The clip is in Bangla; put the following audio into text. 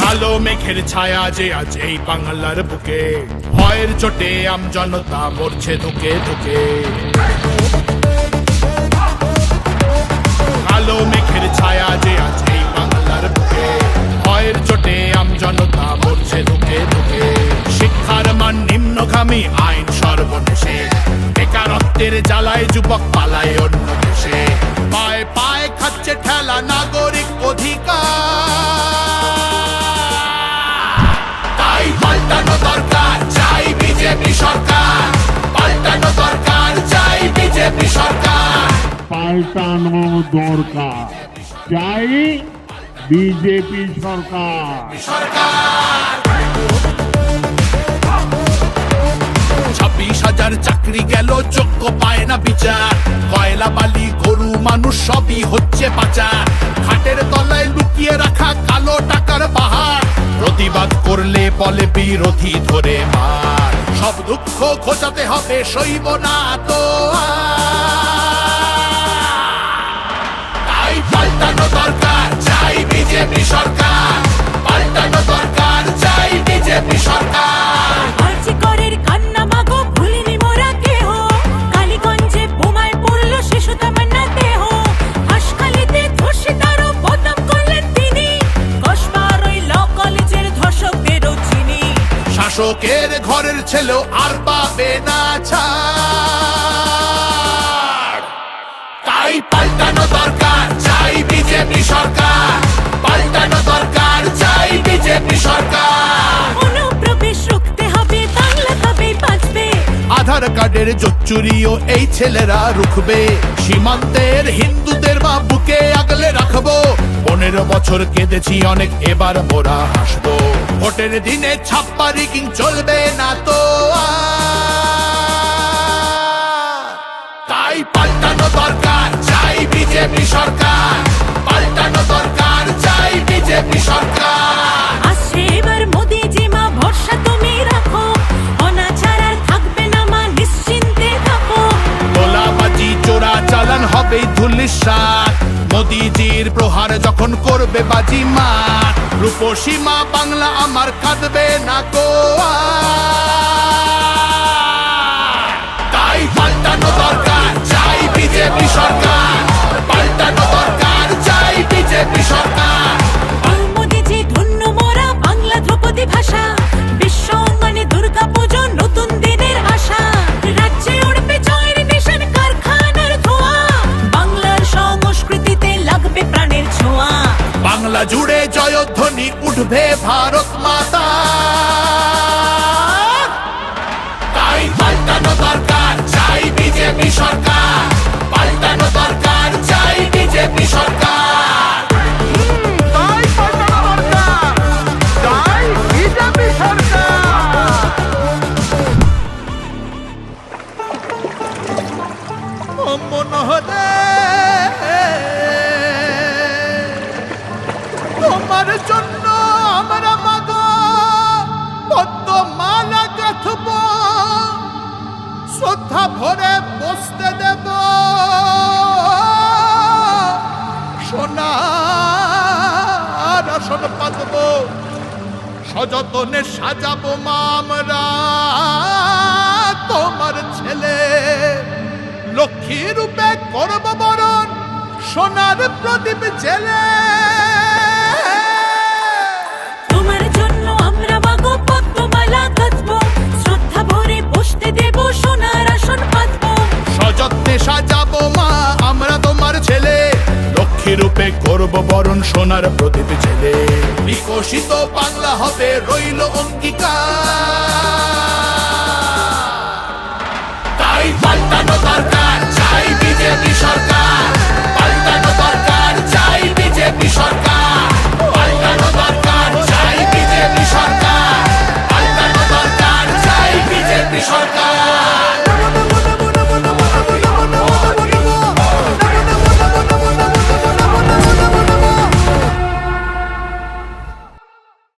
কালো মেঘের ছায়া যে আজ এই বাংলার বুকে, ভয়ের চোটে আমজনতা মরছে ধুকে ধুকে। কালো মেঘের ছায়া যে আজ এই বাংলার বুকে, ভয়ের চোটে আমজনতা মরছে ধুকে ধুকে। শিক্ষার মান নিম্নগামী, আইন সর্বনেশে, বেকারত্বের জ্বালায় যুবক পালায় অন্য দেশে। পায়ে পায়ে খাচ্ছে ঠেলা নাগরিক অধিকার। তাই পাল্টানো দরকার, চাই বিজেপি সরকার। পাল্টানো দরকার, চাই বিজেপি সরকার। পাল্টানো দরকার, চাই বিজেপি সরকার। 26,000 চাকরি গেল, যোগ্য পায় না বিচার। কয়লা বালি গরু মানুষ সবই হচ্ছে পাচার। খাটের তলায় লুকিয়ে রাখা কালো টাকার পাহাড়। প্রতিবাদ করলে বলে বিরোধী ধরে মার। সব দুঃখ ঘোচাতে হবে, সইব না তো তাই পাল্টানো দরকার, চাই বিজেপি সরকার। পাল্টানো দরকার, চাই বিজেপি সরকার। আর্যিকরের কান্না মাগো ভুলিনি মোরা কেহ। কালীগঞ্জে বোমায় পড়লো শিশু তামান্না দেহ। হাসখালিতে ধর্ষিতারও বদনাম করলেন তিনি। কসবার ওই ল কলেজের ধর্ষকদেরও চিনি। শাসকের ঘরের ছেলেও আর পাবে না ছাড়। তাই পাল্টানো দরকার, চাই বিজেপি সরকার। পাল্টানো দরকার, চাই বিজেপি সরকার। অনুপ্রবেশ রুখতে হবে, বাংলা তবেই বাঁচবে। আধার কার্ডের জোচ্চুরিও এই ছেলেরা রুখবে। সীমান্তের হিন্দুদের মা বুকে আগলে রাখবো। 15 বছর কেঁদেছি অনেক, এবার মোরা হাসবো। ভোটের দিনে ছাপ্পা রিগিং চলবে না তো আর। তাই পাল্টানো দরকার, চাই বিজেপি সরকার। পাল্টানো দরকার, চাই বিজেপি সরকার। আসছে এবার মোদিজি মা, ভরসা তুমি রাখো। অনাচার আর থাকবে না মা, নিশ্চিন্তে থাকো। গোলাবাজি চোরা চালান হবে ধুলিসাৎ। মোদিজির প্রহার যখন করবে বাজি মার। রূপসী মা বাংলা আমার কাঁদবে না কো আর। তাই পাল্টানো দরকার, চাই বিজেপি সরকার। পাল্টানো দরকার, চাই বিজেপি সরকার। মোদিজি ধন্য মোরা, বাংলা ধ্রুপদী ভাষা। বিশ্ব অঙ্গনে দুর্গা পুজো, নতুন দিনের আশা। রাজ্যে উড়বে জয়ের নিশান, কারখানার ধোঁয়া। বাংলার সংস্কৃতিতে লাগবে প্রাণের ছোঁয়া। বাংলা জুড়ে জয়ধ্বনি উঠবে ভারত মাতা। তাই পাল্টানো দরকার, চাই বিজেপি সরকার। পাল্টানো দরকার, চাই বিজেপি সরকার। তাই পাল্টানো দরকার, চাই বিজেপি সরকার। ও মনোহরে, তোমার জন্য আমরা মাগো পদ্মমালা গাঁথব। শ্রদ্ধা ভরে বসতে দেব, সোনার আসন পাতব। সযতনে সাজাবো মা আমরা তোমার ছেলে। লক্ষ্মী রূপে করব বরণ, সোনার প্রদীপ জেলে। তোমার জন্য আমরা মাগো পদ্মমালা গাঁথবো। শ্রদ্ধা ভরে বসতে দেব, সোনার আসন পাতবো। সযত্নে সাজাবো মা আমরা তোমার ছেলে। লক্ষ্মী রূপে করব বরণ, সোনার প্রদীপ জেলে। বিকশিত বাংলা হবে রইল অঙ্গীকার।